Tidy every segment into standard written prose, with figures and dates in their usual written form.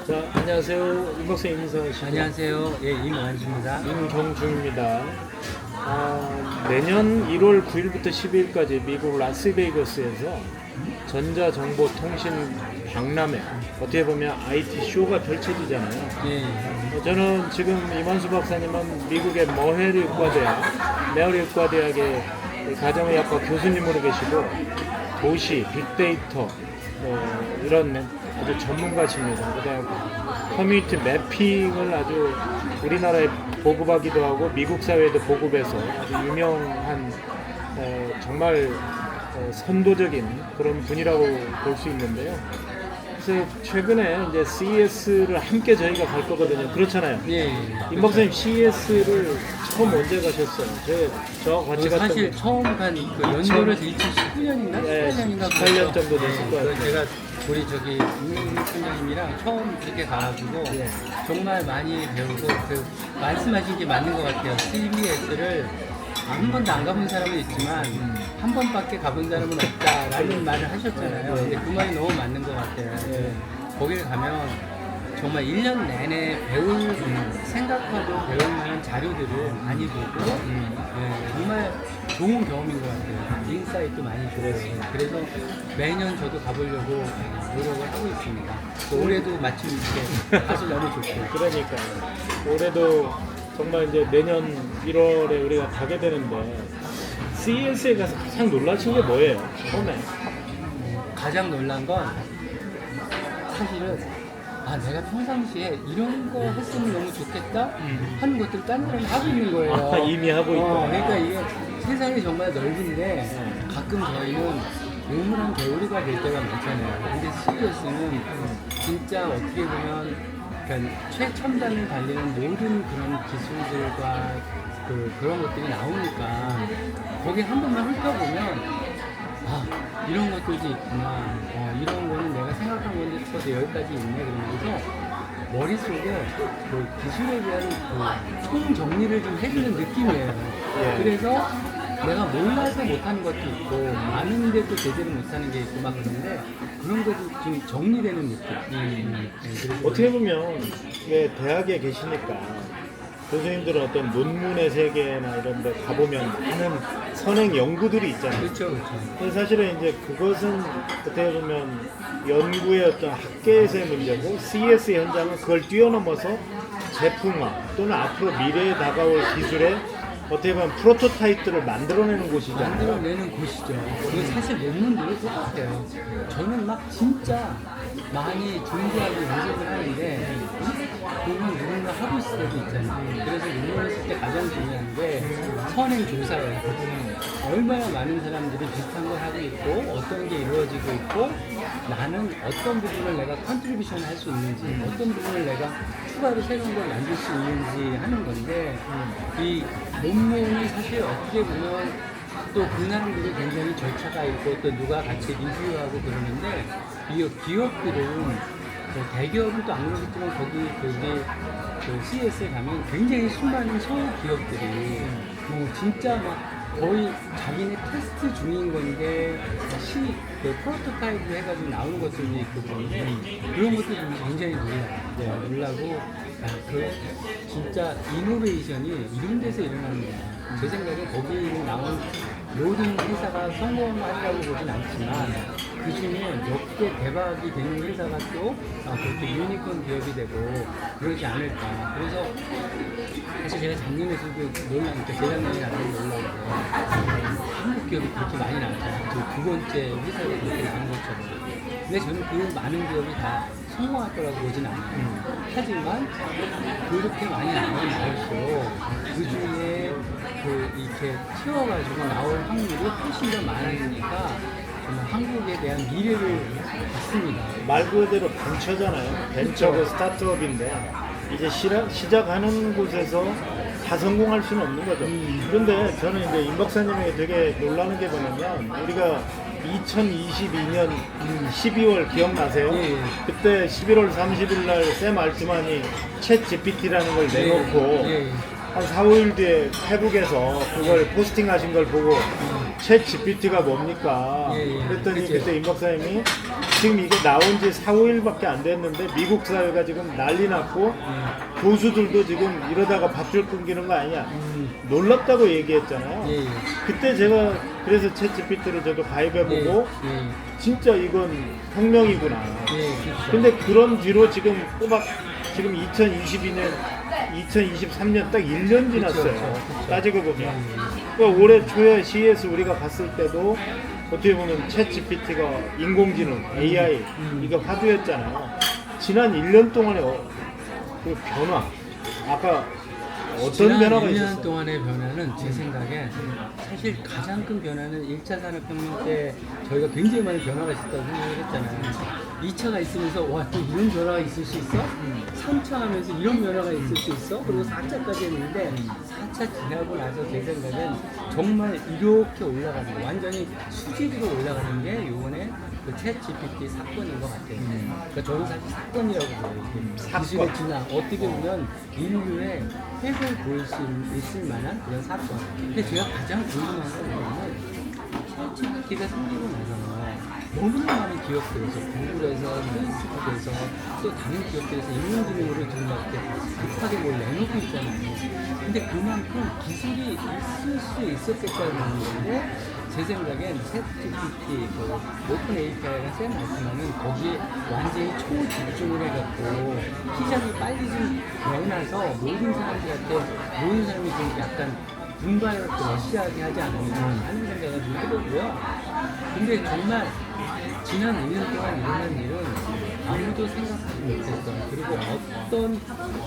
자, 안녕하세요. 임 박사님 인사하시죠. 안녕하세요. 예, 임원주입니다. 임경중입니다. 내년 1월 9일부터 12일까지 미국 라스베이거스에서 전자정보통신 박람회, 어떻게 보면 IT 쇼가 펼쳐지잖아요. 예, 저는 지금 이만수 박사님은 미국의 머헬 의과대학, 메어리 의과대학의 가정의학과 교수님으로 계시고 도시, 빅데이터 이런 아주 전문가십니다. 그다음 커뮤니티 매핑을 아주 우리나라에 보급하기도 하고 미국 사회에도 보급해서 아주 유명한 정말 선도적인 그런 분이라고 볼 수 있는데요. 그래서 최근에 이제 CES를 함께 저희가 갈 거거든요. 그렇잖아요. 예. 임 박사님 CES를 처음 언제 가셨어요? 저 같이 갔던 사실 거. 처음 간 그 연도를 2019년인가? 네, 18년인가? 18년 정도 됐을 거예요. 제가 우리 저기 임선생님이랑 처음 그렇게 가가지고 예. 정말 많이 배우고 그 말씀하신 게 맞는 것 같아요. CES를 한 번도 안 가본 사람은 있지만 한 번밖에 가본 사람은 없다라는 말을 하셨잖아요. 근데 그 말이 너무 맞는 것 같아요. 거기를 가면 정말 1년 내내 배울 생각하고 배울 만한 자료들을 많이 보고 정말 좋은 경험인 것 같아요. 인사이트도 많이 좋았어요. 그래서 매년 저도 가보려고 노력을 하고 있습니다. 올해도 마침 이렇게 가서 너무 좋고. 그러니까 올해도 정말 이제 내년 1월에 우리가 가게 되는데 CES에 가서 가장 놀라신 게 뭐예요? 처음에. 가장 놀란 건 사실은 내가 평상시에 이런 거 했으면 너무 좋겠다 하는 것들 딴 사람이 하고 있는 거예요. 이미 하고 있고. 그러니까 이게 세상이 정말 넓은데 가끔 저희는 우물한 개구리가 될 때가 많잖아요. 근데 CES는 진짜 어떻게 보면 그러니까 최첨단을 달리는 모든 그런 기술들과 그런 것들이 나오니까 거기 한 번만 훑어보면 이런 것들도 있구나. 이런 거는 내가 생각한 건데 또 여기까지 있네. 그러면서 머릿속에 그 기술에 대한 총 정리를 좀 해주는 느낌이에요. 예. 그래서 내가 몰라서 못하는 것도 있고 많은데 또 제대로 못하는 게 있고 막 그런데 그런 것도 좀 정리되는 느낌. 그래서 어떻게 보면 왜 대학에 계시니까 교수님들은 어떤 논문의 세계나 이런 데 가보면 많은 선행 연구들이 있잖아요. 그렇죠, 그렇죠. 근데 사실은 이제 그것은 어떻게 보면 연구의 어떤 학계에서의 문제고 CES 현장은 그걸 뛰어넘어서 제품화 또는 앞으로 미래에 다가올 기술의 어떻게 보면 프로토타입들을 만들어내는 곳이잖아요. 만들어내는 곳이죠. 그 사실 논문들이 똑같아요. 저는 막 진짜 많이 준비하고 연습을 하는데 보면 누군가 하고 있을 때도 있잖아요. 그래서 논문을 쓸 때 가장 중요한 게 선행 조사예요. 얼마나 많은 사람들이 비슷한 걸 하고 있고 어떤 게 이루어지고 있고 나는 어떤 부분을 내가 컨트리뷰션을 할 수 있는지 어떤 부분을 내가 추가로 새로운 걸 만들 수 있는지 하는 건데 이 논문이 사실 어떻게 보면 또 그 사람들이 굉장히 절차가 있고 또 누가 같이 리뷰하고 그러는데 이 기업들은 대기업은 또 안 그러겠지만 거기 CES에 가면 굉장히 수많은 소기업들이 뭐 진짜 막 거의 자기네 테스트 중인 건데 프로토타입을 해가지고 나오는 것들이 있고 그런데 그런 것들이 굉장히 놀라고 진짜 이노베이션이 이런 데서 일어나는 거야. 제 생각에 거기 나온 모든 회사가 성공하리라고 보진 않지만 그 중에 몇 개 대박이 되는 회사가 또 그렇게 유니콘 기업이 되고 그러지 않을까. 그래서 사실 제가 작년에도 재작년에 나는 놀라운데 한국 기업이 그렇게 많이 나왔잖아요. 두 번째 회사가 그렇게 나온 것처럼. 근데 저는 그 많은 기업이 다 성공할 거라고 보진 않아요. 하지만 그렇게 많이 나올수록 그 중에 이렇게 튀어가지고 나올 확률이 훨씬 더 많아지니까 정말 한국에 대한 미래를 받습니다. 말 그대로 벤처잖아요. 벤처고 스타트업인데 이제 시작하는 곳에서 다 성공할 수는 없는 거죠. 그런데 저는 이제 임 박사님에게 되게 놀라는 게 뭐냐면 우리가 2022년 12월 기억나세요? 예. 그때 11월 30일 날 샘 알트만이 챗 GPT라는 걸 내놓고 한 4, 5일 뒤에 페북에서 그걸 포스팅하신 걸 보고 챗 GPT가 뭡니까? 예, 그랬더니 그치. 그때 임 박사님이 지금 이게 나온 지 4, 5일밖에 안 됐는데 미국 사회가 지금 난리 났고 교수들도 지금 이러다가 밧줄 끊기는 거 아니냐. 놀랍다고 얘기했잖아요. 예, 예. 그때 제가 그래서 챗 GPT를 저도 가입해보고 예, 진짜 이건 혁명이구나. 예, 그렇죠. 근데 그런 뒤로 지금 꼬박 지금 2022년, 2023년 딱 1년 지났어요. 그쵸. 따지고 보면. 그러니까 올해 초에 CES 우리가 갔을 때도 어떻게 보면 챗 GPT가 인공지능, AI 이거 화두였잖아요. 지난 1년 동안의 그 변화, 아까 어떤 지난 변화가 1년 있었어요? 동안의 변화는 제 생각에 사실 가장 큰 변화는 1차 산업혁명 때 저희가 굉장히 많은 변화가 있었다고 생각을 했잖아요. 2차가 있으면서 와 또 이런 변화가 있을 수 있어? 3차 하면서 이런 변화가 있을 수 있어? 그리고 4차까지 했는데 4차 지나고 나서 제 생각엔 정말 이렇게 올라가는 거 완전히 수직으로 올라가는 게 요번에 그 챗 GPT 사건인 것 같아요. 그러니까 저는 사실 사건이라고 봐요. 이게 기술의 진화 어떻게 보면 인류의 획을 보일 수 있을 만한 그런 사건. 근데 제가 가장 궁금한 건 뭐냐면 챗 GPT가 생기고 나서 너무나 많은 기업들에서 구글에서 페이스북에서 또 다른 기업들에서 인공지능으로 지금 막 이렇게 급하게 뭘 내놓고 있잖아요. 근데 그만큼 기술이 있을 수 있었겠다는 건데 제 생각엔 챗GPT, 그 오픈 API가 쌤 말씀하는 거기에 완전히 초집중을 해갖고 시장이 빨리 좀 변해서 모든 사람이 좀 약간 분발을 러시하게 하지 않았나 하는 생각을 좀 해보고요. 근데 정말 지난 1년 동안 일어난 일은 아무도 생각하지 못했던 그리고 어떤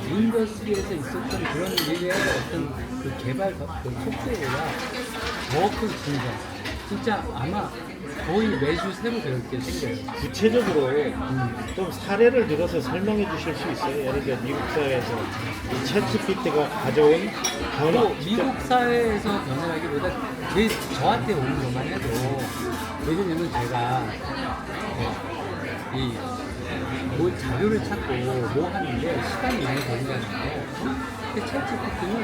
인더스트리에서 있었던 그런 일의 어떤 그 개발 그 속도보다 더 큰 진전. 진짜 아마 거의 매주 새로 배울 게 생겨요. 구체적으로 좀 사례를 들어서 설명해 주실 수 있어요? 예를 들어 미국 사회에서 이 챗 GPT가 가져온 변화. 또 미국 사회에서 변화라기보다 저한테 오는 것만 해도 예를 들면 제가 뭐 자료를 찾고 뭐 하는데 시간이 많이 걸리잖아요. 근데 챗 GPT는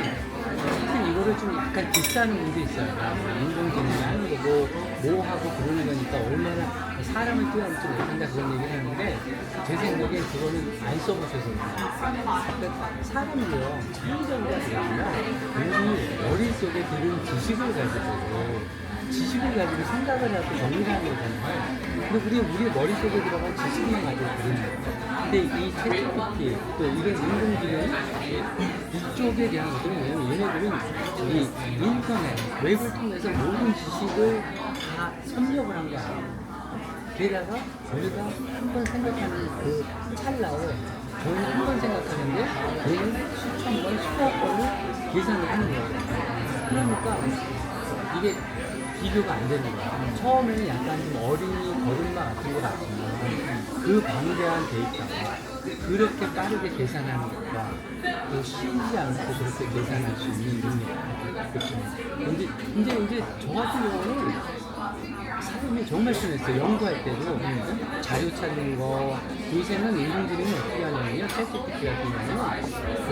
사실 이거를 좀 약간 디스하는 분도 있어요. 인공지능이 하는 거고 뭐 하고 그러는 거니까 얼마나 사람을 뛰어넘지 못한다 그런 얘기를 하는데 제 생각엔 그거는 안 써보셔서 그러니까 사람이요 창의적이라 그러지만 우리 머릿속에 들은 지식을 가지고 생각을 하고 정리를 하는 거잖아요. 근데 우리 머릿속에 들어간 지식만 가지고 그러는 거예요. 근데 이 챗GPT 또 이런 인공지능 이쪽에 대한 것들은 뭐냐면 얘네들은 이 인터넷, 웹을 통해서 모든 지식을 다 섭렵을 한 거야. 게다가 우리가 한 번 생각하는 그 찰나에 저희는 한 번 생각하는데 얘는 수천 번, 수백 번을 계산을 하는 거예요. 그러니까 이게 비교가 안 되는 거야. 처음에는 약간 좀 어린이 걸음마 같은 거 같지만 그 방대한 데이터가 그렇게 빠르게 계산하는 것과 또 쉬지 않고 그렇게 계산할 수 있는 능력. 그렇죠. 근데 이제 저 같은 경우는 사람이 정말 편했어요. 연구할 때도 자료 찾는 거 요새는 인공지능이 어떻게 하냐면요. 챗GPT 같은 경우는 그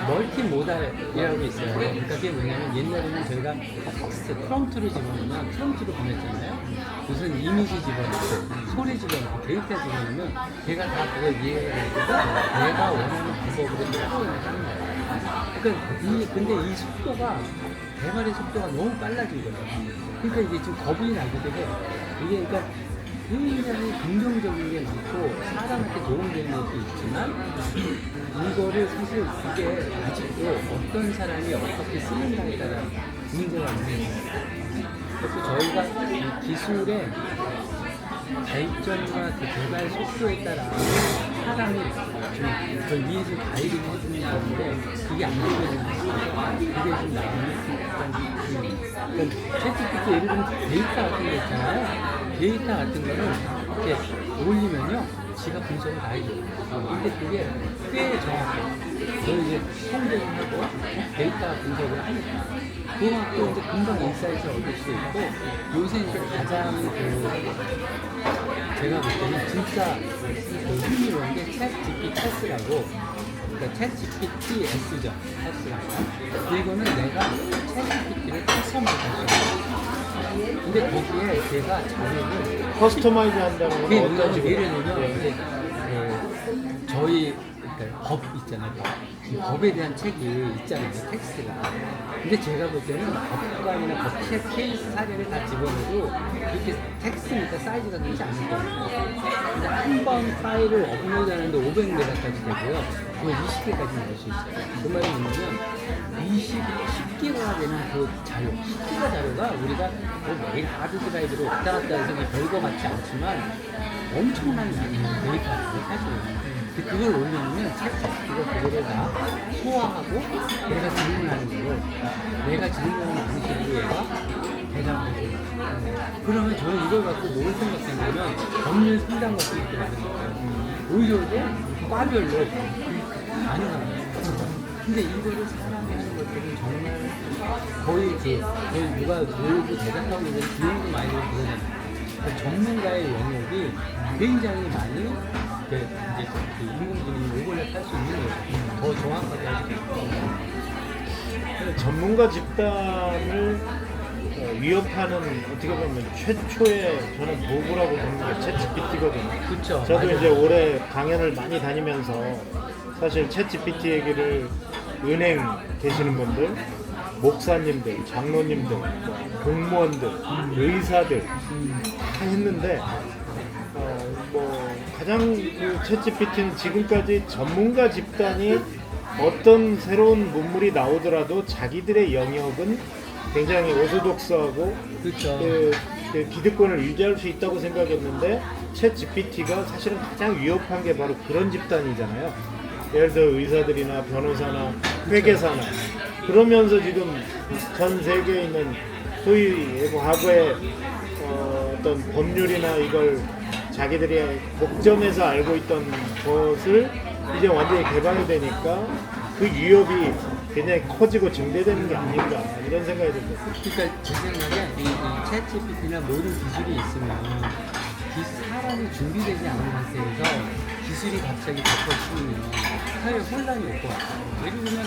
멀티모달이라고 있어요. 그러니까 그게 뭐냐면 옛날에는 저희가 텍스트 프롬프트를 집어넣으면 프롬프트로 보냈잖아요. 무슨 이미지 집어넣고 소리 집어넣고 데이터 집어넣으면 걔가 다 그걸 이해해가지고 내가 원하는 방법으로 표현을 하는 거예요. 그러니까 근데 이 속도가 개발의 속도가 너무 빨라진 거예요. 그러니까 이게 지금 겁이 나기도 해요. 이게 그러니까 굉장히 긍정적인 게 많고 사람한테 도움되는 것도 있지만 이거를 사실 이게 아직도 어떤 사람이 어떻게 쓰는가에 따라 문제가 있는 거예요. 그래서 저희가 이 기술의 발전과 그 개발 속도에 따라 사람이 좀 이해를 가이드를 해주는 건데 그게 안 되는 거죠. 그게 좀 나오는 그러니까 챗GPT 예를 들면 데이터 같은 거 있잖아요. 데이터 같은 거를 이렇게 올리면요 지가 분석을 다 해줘요. 근데 그게 꽤 정확해요. 저는 이제 성대를 하고 데이터 분석을 하니까 그것도 이제 금방 인사이트를 얻을 수 있고 요새 이제 가장 제가 볼 때는 진짜 흥미로운 게 챗GPT 테스트라고 그러니까 챗GPT S죠. S가. 이거는 내가 챗GPT를 커스터마이즈 할 수 있어요. 근데 거기에 제가 자료를 커스터마이즈 한다는 건 어떤 식으로? 예를 들면 예. 이제 그 저희 그러니까 법 있잖아요. 이 법에 대한 책이 있잖아요. 텍스트가. 근데 제가 볼 때는 법관이나 법 케이스 사례를 다 집어넣어도 이렇게 텍스트니까 사이즈가 그렇지 않을 거예요. 근데 한 번 파일을 업로드하는데 500메가까지 되고요. 그거 20개까지 넣을 수 있어요. 그 말이 뭐냐면 10기가가 되는 그 자료, 10기가 자료가 우리가 뭐 매일 하드드라이브로 왔다 갔다 해서 별거 같지 않지만 엄청난 데이터예요, 사실은. 근데 그걸 올려놓으면 챗GPT가 그거를 다 소화하고 내가 질문하는 거를 내가 질문하는 방식으로 얘가 대답을 해줘요. 그러면 저는 이걸 갖고 뭘 생각했냐면 법률 상담 같은 것도 많은 거예요. 오히려 과별로 많이 나와요. 근데 이거를 사람이 하는 것들은 정말 거의 누가 놀고 대답하고 있는데 비용도 많이 들고 그러잖아요. 그러니까 전문가의 영역이 굉장히 많이 이제 그 인공지능이 오버랩 할 수 있는 거예요. 더 정확하게 할 수 있고. 전문가 집단을 위협하는 어떻게 보면 최초의 저는 도구라고 보는 게 챗GPT거든요. 그렇죠. 저도 맞아요. 이제 올해 강연을 많이 다니면서 사실 챗GPT 얘기를 은행 계시는 분들, 목사님들, 장로님들, 공무원들, 의사들 다 했는데 뭐 가장 그 챗GPT는 지금까지 전문가 집단이 어떤 새로운 문물이 나오더라도 자기들의 영역은 굉장히 오소독스하고 그렇죠. 그 기득권을 유지할 수 있다고 생각했는데 챗GPT가 사실은 가장 위협한 게 바로 그런 집단이잖아요. 예를 들어 의사들이나 변호사나 회계사나 그러면서 지금 전 세계에 있는 소위 과거에 어떤 법률이나 이걸 자기들이 독점해서 알고 있던 것을 이제 완전히 개방이 되니까 그 위협이 굉장히 커지고 증대되는 게 아닌가 이런 생각이 듭니다. 그러니까 제 생각에 이 챗GPT나 모든 기술이 있으면 사람이 준비되지 않은 상태에서 기술이 갑자기 바꿔쓰면 사회 혼란이 올 것 같아요. 예를 들면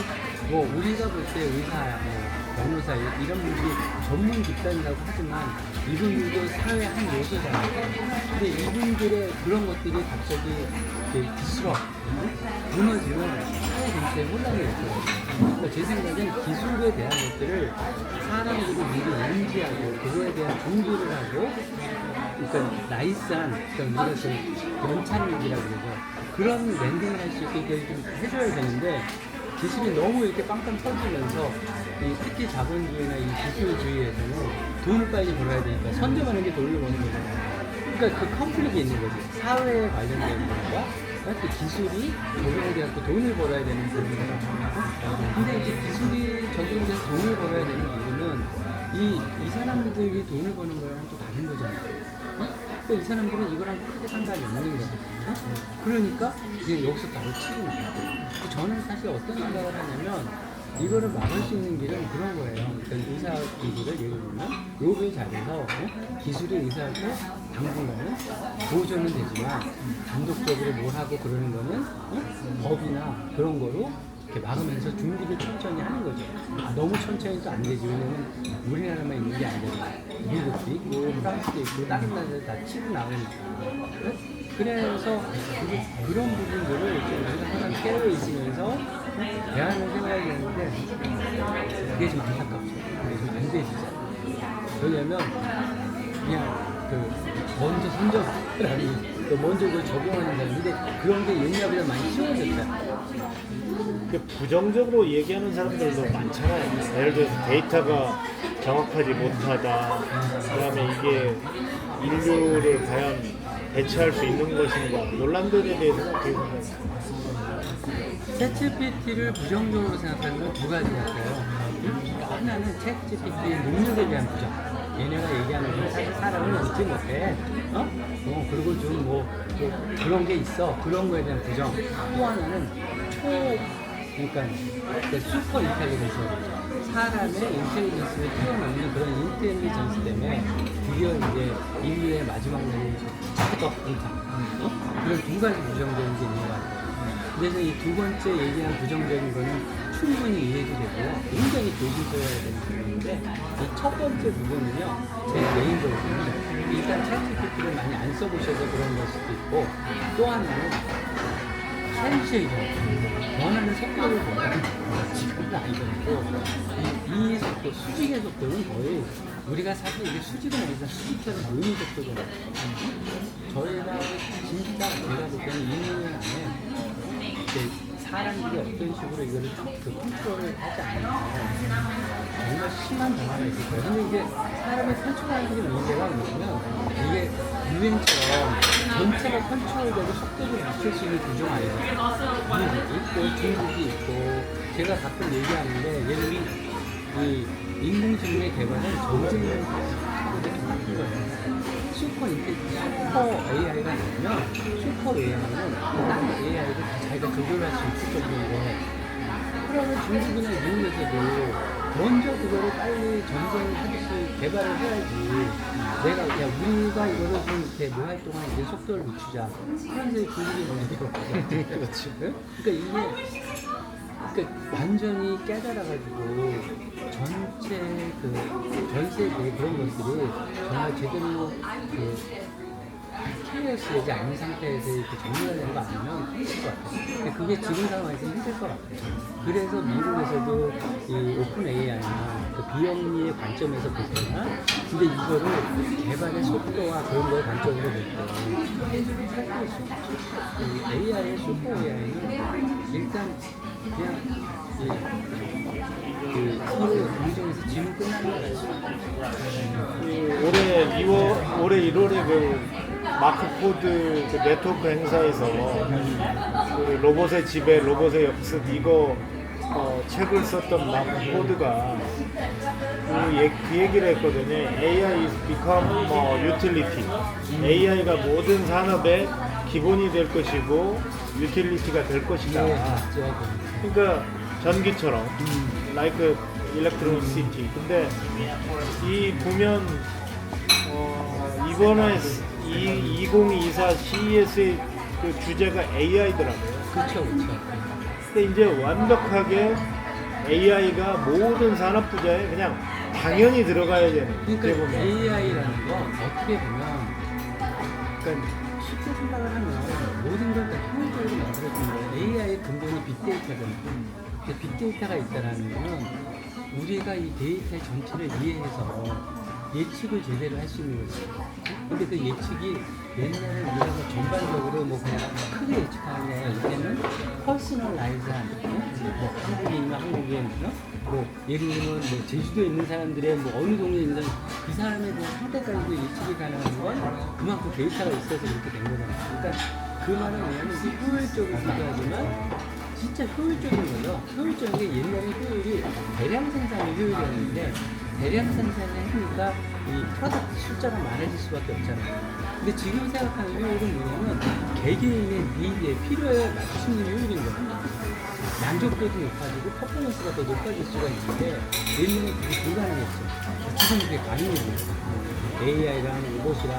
뭐 우리가 볼 때 의사, 변호사 이런 분들이 전문 집단이라고 하지만 이분들도 사회 한 요소잖아요. 근데 이분들의 그런 것들이 갑자기 기술업 무너지면 사회 전체에 혼란이 올 거거든요. 그러니까 제 생각엔 기술에 대한 것들을 사람들이 미리 인지하고 그거에 대한 준비를 하고 그러니까 나이스한 그러니까 우리가 그 연착륙이라고 그러죠. 그런 랜딩을 할 수 있게 좀 해줘야 되는데 기술이 너무 이렇게 빵빵 터지면서 특히 자본주의나 이 기술주의에서는 돈을 빨리 벌어야 되니까 선점하는 게 돈을 버는 거잖아요. 그러니까 그 컨플릭이 있는 거지. 사회에 관련된 것과 또 기술이 적용이 돼서 돈을 벌어야 되는 부분이잖아요. 근데 이제 기술이 적용이 돼서 돈을 벌어야 되는 부분은 이 사람들이 돈을 버는 거랑 또 다른 거잖아요. 그러니까 이 사람들은 이거랑 크게 상관이 없는 거거든요. 그러니까 이제 여기서 바로 치고 나가고. 저는 사실 어떤 생각을 하냐면 이거를 막을 수 있는 길은 그런 거예요. 그러니까 의사 기술을 예를 들면 요게 잘해서 기술이 의사한테 당분간은 보조는 되지만 단독적으로 뭘 하고 그러는 거는 법이나 그런 거로 이렇게 막으면서 준비를 천천히 하는 거죠. 너무 천천히도 안 되지. 왜냐면 우리나라만 있는 게 아니라 미국도 있고 프랑스도 있고 다른 나라들 다 치고 나오니까. 그래서 그런 부분들을 좀 우리가 항상 깨어 있으면서 대안을 생각해야 되는데 그게 좀 안타깝죠. 그게 좀 안 되시잖아요. 왜냐면 그냥 먼저 선점하라니 먼저 그걸 적용하는 사람인데 그런 게 옛날보다 많이 쉬워졌잖아요. 부정적으로 얘기하는 사람들도 많잖아요. 예를 들어서 데이터가 정확하지 못하다. 그다음에 이게 인류를 과연 대체할 수 있는 것인가. 논란들에 대해서는 어떻게 생각하세요? 챗GPT를 부정적으로 생각하는 건 두 가지 같아요. 하나는 챗GPT의 능력에 대한 부정. 얘네가 얘기하는 건 사실 사람을 믿지 못해. 그리고 좀 그런 게 있어. 그런 거에 대한 부정. 또 하나는 그러니까 슈퍼 인텔리전스. 사람의 인텔리전스를 뛰어넘는 그런 인텔리전스 때문에 드디어 이제 인류의 마지막 날이 딱 온다. 그런 두 가지 부정적인 게 있는 것 같아요. 근데 그래서 이 두 번째 얘기한 부정적인 거는 충분히 이해도 되고요. 굉장히 조심스러워야 되는 부분인데 이 첫 번째 부분은요. 제 개인적으로는 일단 챗GPT를 많이 안 써보셔서 그런 걸 수도 있고 또 하나는 현실적 원하는 속도를 보면 지금은 아니더라도 이 속도, 수직의 속도는 거의 우리가 사실 이게 수직은 아니라 수직처럼 보이는 속도잖아요. 저희가 진짜 제가 볼 때는 2년 안에 이제 사람들이 어떤 식으로 이거를 컨트롤을 하지 않으면 정말 심한 변화가 있을 거예요. 근데 이제 사람의 컨트롤하는 게 문제가 뭐냐면 이게 유행처럼 전체가 컨트롤되고 속도를 맞출 수 있는 구조가 아니에요. 미국이 있고 중국이 있고 제가 가끔 얘기하는데 예를 들면 이 인공지능의 개발은 전쟁을 하는 거예요. 슈퍼 AI가 나오면 슈퍼 AI는 다른 AI를 다 자기가 조절할 수 있을 정도인 거예요. 그러면 중국이나 미국에서도 먼저 그거를 빨리 전쟁을 하듯이 개발을 해야지. 야 우리가 이거를 좀 이렇게 뭐 할 동안 이제 속도를 늦추자. 그래서 중국이 먼저 그렇지. 그러니까 이게 완전히 깨달아가지고 전체 전세계 그런 것들이 정말 제대로 케어스되지 않은 상태에서 이렇게 정리가 되는 거 아니면 힘들 것 같아요. 근데 그게 지금 상황에서 힘들 것 같아요. 그래서 미국에서도 이 오픈 AI나 비영리의 관점에서 볼 때나 근데 이거를 개발의 속도와 그런 거의 관점으로 볼 때 사실 AI의 슈퍼 AI는 일단 그냥 서로 공정에서 지금 끝나는 거예요. 올해 1월에 그 마크 포드 그 네트워크 행사에서 그 로봇의 지배, 로봇의 역습 이거 책을 썼던 마크 포드가 그 얘기를 했거든요. AI is become utility. AI가 모든 산업의 기본이 될 것이고 유틸리티가 될 것이다. 그러니까 전기처럼 like electricity. 근데 이 보면 이번에 2024 CES의 그 주제가 AI더라고요. 그렇죠. 근데 이제 완벽하게 AI가 모든 산업 분야에 그냥 당연히 들어가야 되는. 그러니까 AI라는 거 어떻게 보면 그러니까 쉽게 생각을 하면 모든 걸 다 효율적으로 만들어주는 거예요. AI의 근본이 빅데이터잖아요. 빅데이터가 있다는 거는 우리가 이 데이터의 전체를 이해해서 예측을 제대로 할 수 있는 거지. 근데 그 예측이 옛날에 우리가 뭐 전반적으로 뭐 그냥 크게 예측하는 게 아니라 이제는 퍼스널라이즈한 뭐 한국인이나 한국인 뭐 예를 들면 뭐 제주도에 있는 사람들의 뭐 어느 동네에 있는 사람 그 사람의 그 상태까지도 예측이 가능한 건 그만큼 데이터가 있어서 그렇게 된 거잖아요. 그러니까 그 말은 뭐냐면 효율적이기도 하지만 진짜 효율적인 거죠. 효율적인 게 옛날에 효율이 대량 생산의 효율이었는데 대량 생산을 하니까 이 프로덕트 숫자가 많아질 수밖에 없잖아요. 근데 지금 생각하는 효율은 뭐냐면 개개인의 니드에 필요에 맞추는 효율인 거예요. 만족도도 높아지고 퍼포먼스가 더 높아질 수가 있는데 옛날에는 그게 불가능했죠. 지금 그게 가능해져요. AI랑 로봇이랑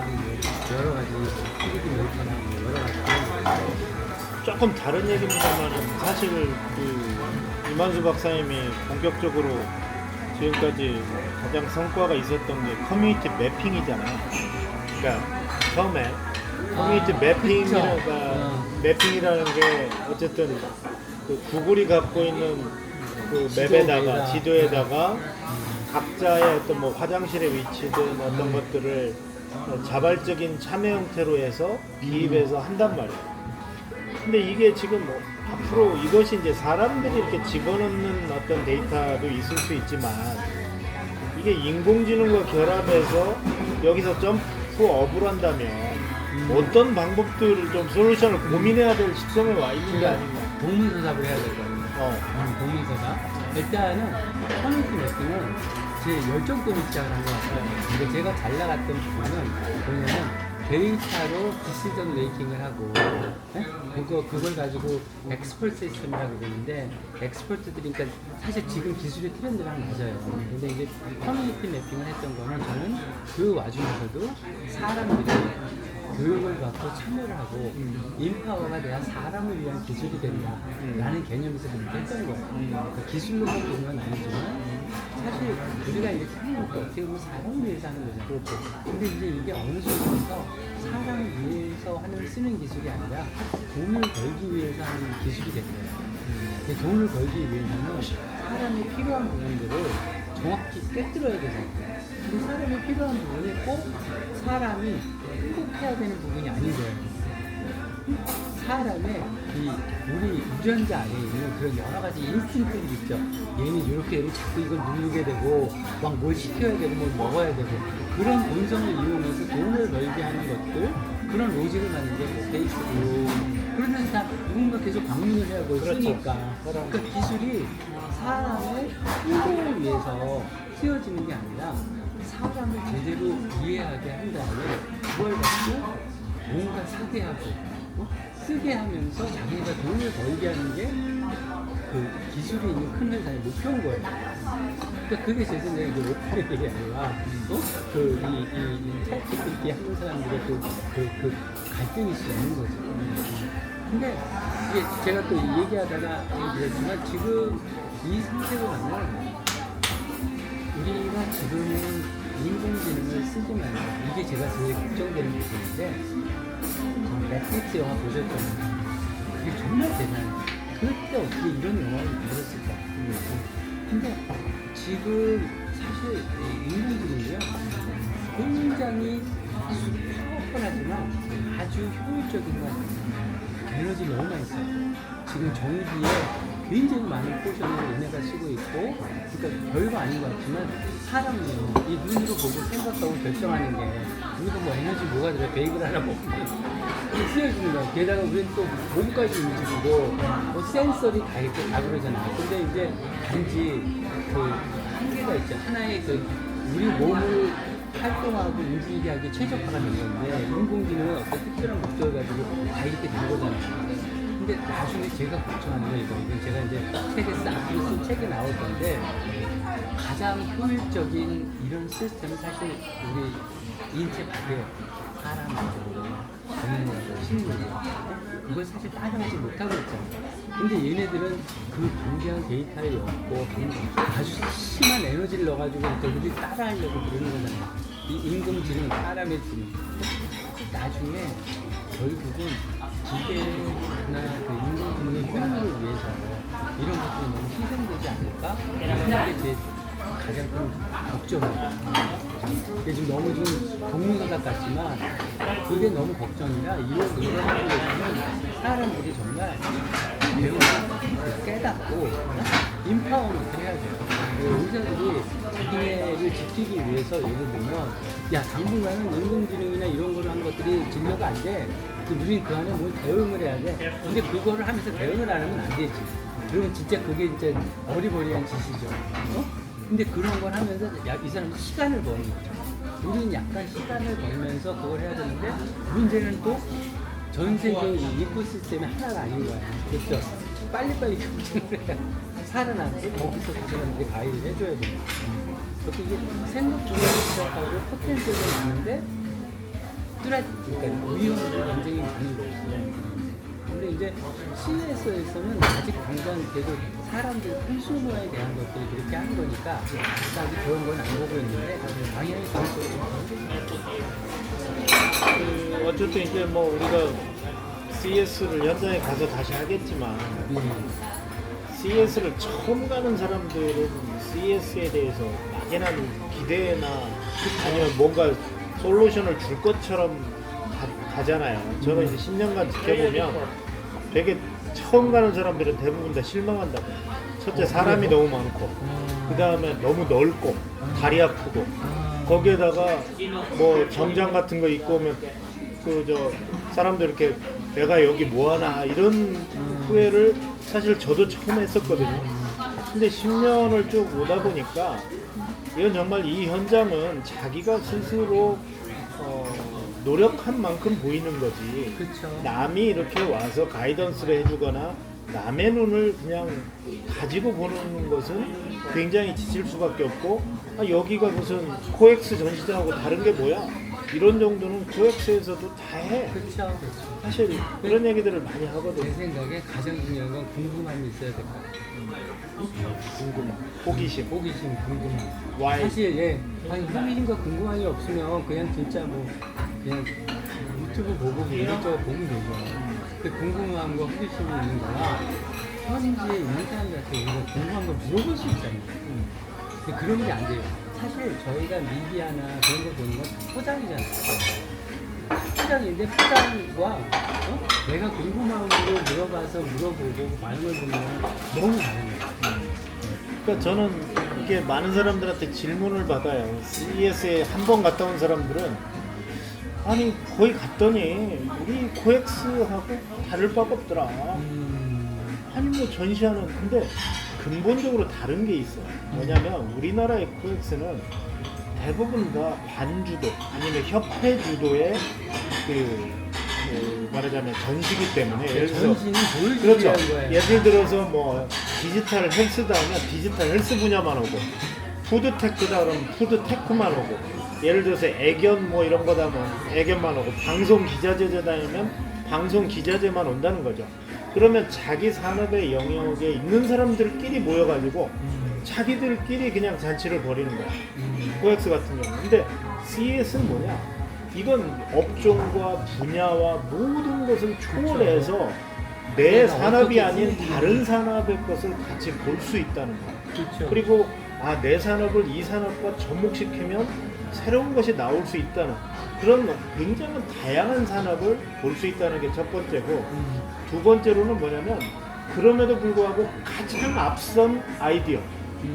여러 가지 3D 모니터랑 여러 가지 조금 다른 얘기입니다만 사실 그 이만수 박사님이 본격적으로 지금까지 가장 성과가 있었던 게 커뮤니티 매핑이잖아요. 그러니까 처음에 커뮤니티 매핑이라는 게 어쨌든 그 구글이 갖고 있는 그 맵에다가 지도에다가 각자의 어떤 뭐 화장실의 위치든 어떤 것들을 자발적인 참여 형태로 해서 기입해서 한단 말이에요. 근데 이게 지금 뭐 앞으로 이것이 이제 사람들이 이렇게 집어넣는 어떤 데이터도 있을 수 있지만 이게 인공지능과 결합해서 여기서 점프업을 한다면 어떤 방법들을 좀 솔루션을 고민해야 될 시점에 와 있는 게 아닌가. 동문서답을 해야 될 거 아니에요. 동문서답. 일단은 커뮤니티 매핑은 제 열정적으로 시작을 한 것 같아요. 근데 제가 잘 나갔던 부분은 뭐냐면 데이터로 디시전 메이킹을 하고 그걸 가지고 엑스퍼트 시스템이라고 그러는데 엑스퍼트들이 그러니까 사실 지금 기술의 트렌드랑 맞아요. 근데 이제 커뮤니티 매핑을 했던 거는 저는 그 와중에서도 사람들이 교육을 받고 참여를 하고 인파워가 내가 사람을 위한 기술이 된다라는 개념에서 그렇게 했던 거예요. 그 기술로만 보는 건 아니지만 사실 우리가 이렇게 하는 거 어떻게 보면 사람을 위해서 하는 거잖아요. 그렇죠. 근데 이제 이게 어느 순간에서 사람을 위해서 쓰는 기술이 아니라 돈을 벌기 위해서 하는 기술이 된 거예요. 근데 돈을 벌기 위해서는 사람이 필요한 부분들을 정확히 꿰뚫어야 되잖아요. 근데 사람이 필요한 부분이 꼭 사람이 행복해야 되는 부분이 아닌 거예요. 사람의 우리 유전자 안에 있는 그런 여러 가지 인스팅트들이 있죠. 얘는 이렇게 자꾸 이걸 누르게 되고 막 뭘 시켜야 되고 뭘 먹어야 되고 그런 본성을 이용해서 돈을 벌게 하는 것들 그런 로직을 만든 게 베이스고 그러면서 다 누군가 계속 방문을 해야 뭘 그렇죠. 쓰니까 그러니까 기술이 사람의 행복을 위해서 쓰여지는 게 아니라 사람을 제대로 이해하게 한 다음에 그걸 갖고 뭔가 사게 하고 쓰게 하면서 자기가 돈을 벌게 하는 게 그 기술이 있는 큰 회사의 목표인 거예요. 그러니까 그게 제 생각에 이제 오픈이 아니라 이 챗GPT 하는 사람들의 그 갈등일 수 있는 거죠. 근데 이게 제가 또 얘기하다가 얘기했지만 지금 이 상태로 가면 우리가 지금은 인공지능을 쓰지만 이게 제가 제일 걱정되는 부분인데 넷플릭스 영화 보셨잖아요. 이게 정말 대단해요. 그때 어떻게 이런 영화를 만들었을까? 근데 지금 사실 인공지능이요 굉장히 파워풀하지만 아주 효율적인 건 에너지 너무 많이 써요. 지금 전기에 굉장히 많은 포션을 얘네가 쓰고 있고 그러니까 별거 아닌 것 같지만 사람이요 이 눈으로 보고 생각하고 결정하는 게 우리가 뭐 에너지 뭐가 들어 베이글 하나 먹으면 쓰여지는 거야. 게다가 우리는 또 몸까지 움직이고 뭐 센서리 다 이렇게 다 그러잖아요. 근데 이제 단지 그 한계가 있죠. 하나의 그 우리 몸을 활동하고 움직이게 하기 최적화가 된 건데 인공지능은 어떤 특별한 목적을 가지고 다 이렇게 된 거잖아요. 근데 나중에 제가 걱정하는 건 이건 제가 이제 앞으로 쓴 책에 나올 건데 가장 효율적인 이런 시스템은 사실 우리 인체 밖에 사람하고 동물하고 식물이에요. 그걸 사실 따라하지 못하고 있잖아요. 근데 얘네들은 그 굉장한 데이터를 넣고 아주 심한 에너지를 넣어가지고 우리 따라하려고 그러는 거잖아요. 이 인공지능, 사람의 지능. 나중에 결국은 기계나 그 인공지능의 효율을 위해서 이런 것들이 너무 희생되지 않을까? 그게 제 가장 큰 걱정이에요. 이게 지금 너무 좀 동문서답 같지만 그게 너무 걱정이라 이런 것들은 사람들이 정말 배우고 깨닫고 인파워먼트를 해야 돼요. 의사들이 자기네를 지키기 위해서 예를 들면 야 당분간은 인공지능이나 이런 거를 하는 것들이 진료가 안 돼. 우린 그 안에 뭘 대응을 해야 돼. 근데 그거를 하면서 대응을 안 하면 안 되지. 그러면 진짜 그게 이제 어리버리한 짓이죠. 근데 그런 걸 하면서 이 사람은 시간을 버는 거죠. 우리는 약간 시간을 벌면서 그걸 해야 되는데 문제는 또 전 세계 이 이코시스템이 하나가 아닌 거야. 그렇죠? 빨리빨리 경쟁을 해야 살아남고 거기서 그 사람들이 가입을 해줘야 돼요. 그것도 이게 생각보다 시작하고 포텐셜이 많은데 그러니까 위험도 굉장히 많은 거예요. 근데 이제 CES에서는 아직 당장 계속 사람들 컨슈머에 대한 것들이 그렇게 하는 거니까 아직 그런 건 안 보고 있는데 방향이 그럴 그 어쨌든 이제 뭐 우리가 CES를 현장에 가서 다시 하겠지만 CES를 처음 가는 사람들은 CES에 대해서 막연한 기대나 아니면 뭔가 솔루션을 줄 것처럼 가잖아요. 저는 이제 10년간 지켜보면 되게 처음 가는 사람들은 대부분 다 실망한다고. 첫째 사람이 너무 많고 그 다음에 너무 넓고 다리 아프고 거기에다가 뭐 정장 같은 거 입고 오면 그 사람들 이렇게 내가 여기 뭐하나 이런 후회를 사실 저도 처음 했었거든요. 근데 10년을 쭉 오다 보니까 이건 정말 이 현장은 자기가 스스로 노력한 만큼 보이는 거지. 그쵸. 남이 이렇게 와서 가이던스를 해주거나 남의 눈을 그냥 가지고 보는 것은 굉장히 지칠 수밖에 없고 여기가 무슨 코엑스 전시장하고 다른 게 뭐야? 이런 정도는 코엑스에서도 다 해. 그렇죠. 사실 그런 얘기들을 많이 제 하거든. 생각에 가장 중요한 건 궁금함이 있어야 될 것 같아요. 궁금함, 호기심, 호기심, 궁금함. why. 사실 아니 호기심과 궁금함이 없으면 그냥 진짜 뭐 그냥 유튜브 보고 이것저것 보면 되죠. 근데 궁금함과 호기심이 있는 거야. 현지에 있는 사람들한테 우리가 궁금한 걸 물어볼 수 있잖아요. 근데 그런 게 안 돼요. 사실 저희가 미디어나 그런 거 보는 건 포장이잖아요. 포장인데 포장과 내가 궁금한 거 물어봐서 물어보고 말을 보면 너무 다른 거예요. 그러니까 저는 이렇게 많은 사람들한테 질문을 받아요. CES에 한 번 갔다 온 사람들은 아니 거기 갔더니 우리 코엑스하고 다를 바가 없더라. 아니 뭐 전시하는 근데 근본적으로 다른 게 있어요. 뭐냐면 우리나라의 코엑스는 대부분 다 관주도 아니면 협회 주도의 말하자면 전시기 때문에 예를 들어서 전시는 보여주기 그렇죠. 위한 거예요. 예를 들어서 뭐 디지털 헬스다 하면 디지털 헬스 분야만 오고 푸드테크다 그러면 푸드테크만 오고 예를 들어서 애견 뭐 이런 거다 뭐 애견만 오고 방송 기자재다 하면 방송 기자재만 온다는 거죠. 그러면 자기 산업의 영역에 있는 사람들끼리 모여가지고 자기들끼리 그냥 잔치를 벌이는 거야. 코엑스 같은 경우. 근데 CES는 뭐냐? 이건 업종과 분야와 모든 것을 초월해서 내 산업이 아닌 다른 산업의 것을 같이 볼 수 있다는 거야. 그렇죠. 그리고 내 산업을 이 산업과 접목시키면 새로운 것이 나올 수 있다는 그런 굉장히 다양한 산업을 볼 수 있다는 게 첫 번째고 두 번째로는 뭐냐면 그럼에도 불구하고 가장 앞선 아이디어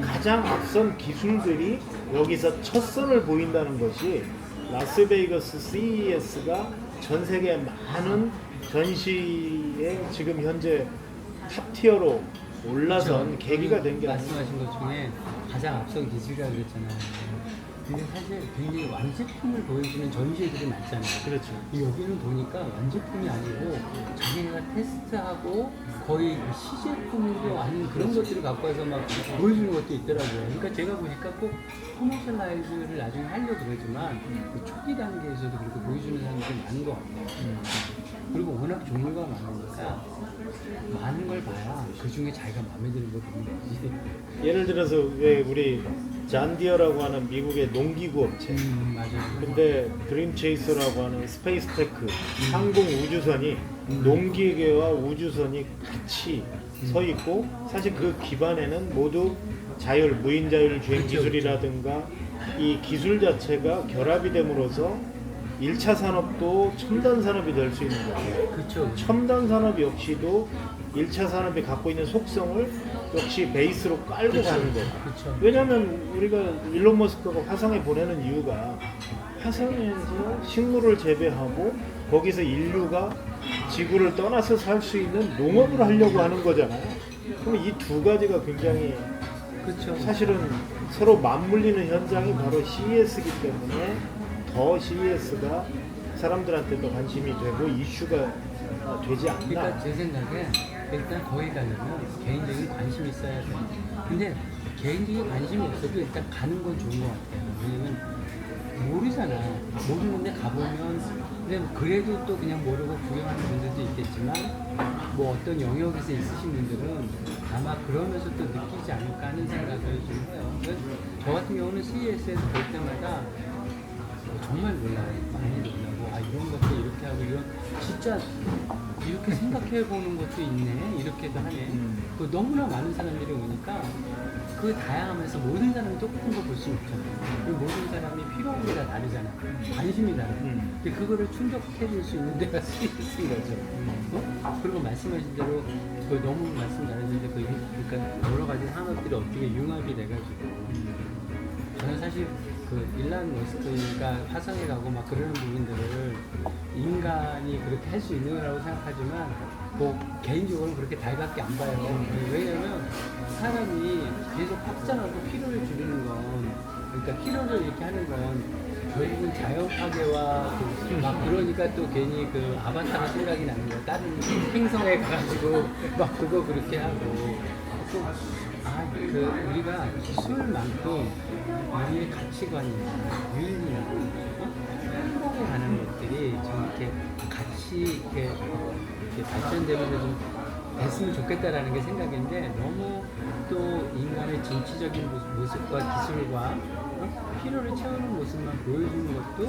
가장 앞선 기술들이 여기서 첫 선을 보인다는 것이 라스베이거스 CES가 전 세계 많은 전시에 지금 현재 탑티어로 올라선 계기가 된 게 아니에요. 말씀하신 것 중에 가장 앞선 기술이라고 그랬잖아요. 근데 사실 굉장히 완제품을 보여주는 전시회들이 많잖아요. 그렇죠. 여기는 보니까 완제품이 아니고 자기네가 테스트하고 거의 그 시제품도 아닌 그런 것들을 갖고 와서 막 보여주는 것도 있더라고요. 그러니까 제가 보니까 꼭 커머셜라이즈를 나중에 하려고 그러지만 그 초기 단계에서도 그렇게 보여주는 사람들이 많은 것 같아요. 그리고 워낙 종류가 많으니까 많은 걸 봐야 그 중에 자기가 마음에 드는 걸 보는 거지. 예를 들어서 왜 우리 잔디어라고 하는 미국의 농기구 업체 맞아요. 근데 드림체이서라고 하는 스페이스테크 항공 우주선이 농기계와 우주선이 같이 서 있고 사실 그 기반에는 모두 무인 자율 주행 그쵸, 기술이라든가 이 기술 자체가 결합이 됨으로써 1차 산업도 첨단 산업이 될 수 있는 거예요. 그렇죠. 첨단 산업 역시도 1차 산업이 갖고 있는 속성을 역시 베이스로 깔고 가는 거예요. 그렇죠. 왜냐하면 우리가 일론 머스크가 화성에 보내는 이유가 화성에서 식물을 재배하고 거기서 인류가 지구를 떠나서 살 수 있는 농업을 하려고 하는 거잖아요. 그럼 이 두 가지가 굉장히 그렇죠. 사실은 서로 맞물리는 현장이 바로 CES이기 때문에 더 CES가 사람들한테도 관심이 되고 이슈가 되지 않나. 그러니까 제 생각에 일단 거기 가려면 개인적인 관심이 있어야 돼요. 근데 개인적인 관심이 없어도 일단 가는 건 좋은 것 같아요. 왜냐면 모르잖아. 모르는데 가보면 근데 그래도 또 그냥 모르고 구경하는 분들도 있겠지만 뭐 어떤 영역에서 있으신 분들은 아마 그러면서 또 느끼지 않을까 하는 생각을 좀 해요. 그래서 저 같은 경우는 CES에서 볼 때마다 정말 놀라요. 많이 놀라고 이런 것도 이렇게 하고 이런 진짜 이렇게 생각해 보는 것도 있네. 이렇게도 하네. 그 너무나 많은 사람들이 오니까 그 다양하면서 모든 사람이 똑같은 거 볼 수는 없잖아요. 그리고 모든 사람이 필요한 게 다 다르잖아. 관심이 달라. 근데 그거를 충족해 줄 수 있는 데가 CES인 거죠. 그리고 말씀하신 대로 너무 말씀 잘하셨는데 그러니까 여러 가지 산업들이 어떻게 융합이 돼가지고 저는 사실 일란 머스크가 화성에 가고 막 그러는 부분들을 인간이 그렇게 할 수 있는 거라고 생각하지만 뭐 개인적으로는 그렇게 달갑게 안 봐요. 왜냐면 사람이 계속 확장하고 피로를 줄이는 건 그러니까 피로를 이렇게 하는 건 결국은 자연 파괴와 막 그러니까 또 괜히 아바타가 생각이 나는 거야. 다른 행성에 가가지고 막 그거 그렇게 하고 우리가 기술만큼 우리의 가치관이나 윤리나 행복에 관한 것들이 좀 이렇게 같이 이렇게 발전되면서 좀 됐으면 좋겠다라는 게 생각인데 너무 또 인간의 진취적인 모습과 기술과 필요를 채우는 모습만 보여주는 것도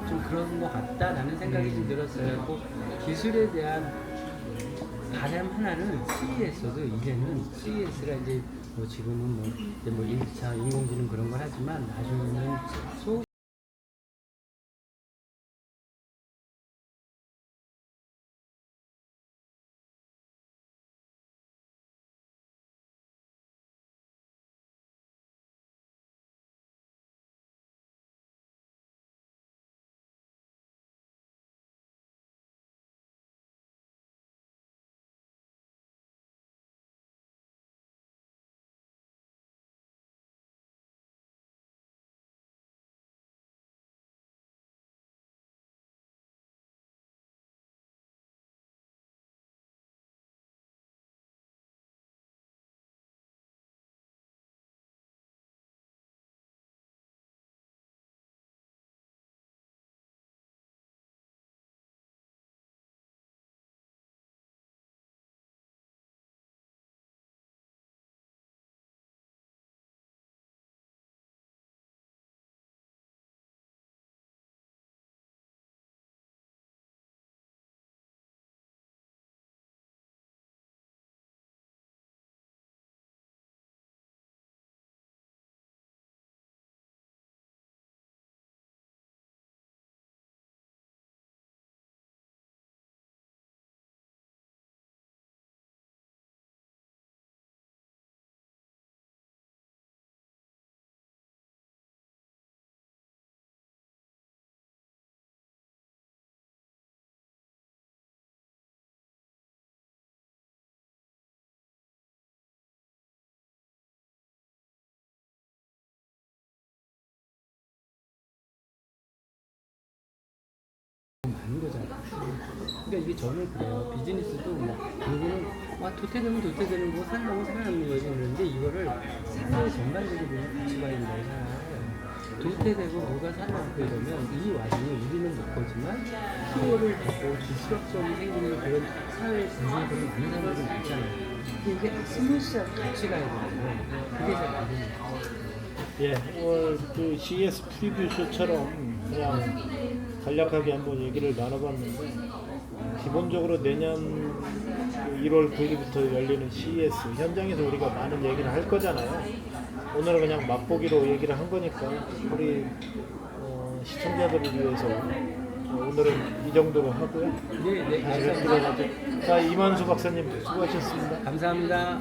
좀 그런 것 같다라는 생각이 좀 들었어요. 꼭 기술에 대한 바람 하나는 CES도 이제는 CES가 이제 뭐 지금은 이제 1차 인공지능 그런 걸 하지만 나중에는 많은 거잖아요. 그러니까 이게 저는 그래요. 비즈니스도 뭐 누구는 도태되면 도태되는 거 살려고 살아남는 거지 그런데 이거를 사회 전반적으로 같이 봐야 된다고 생각해요. 도태되고 누가 살아남고 이러면 이 와중에 우리는 못 보지만 피해를 받고 디스럽션이 생기는 그런 사회 구조들이 많은 사람들이 있잖아요. 근데 이게 스무스하게 같이 가야 되는데 그게 잘 안 되는 거예요. 예, 그 CS 프리뷰 쇼처럼 그냥 간략하게 한번 얘기를 나눠봤는데 기본적으로 내년 1월 9일부터 열리는 CES 현장에서 우리가 많은 얘기를 할 거잖아요. 오늘은 그냥 맛보기로 얘기를 한 거니까 우리 시청자들을 위해서 오늘은 이 정도로 하고요. 네, 감사합니다. 자, 이만수 박사님 수고하셨습니다. 감사합니다.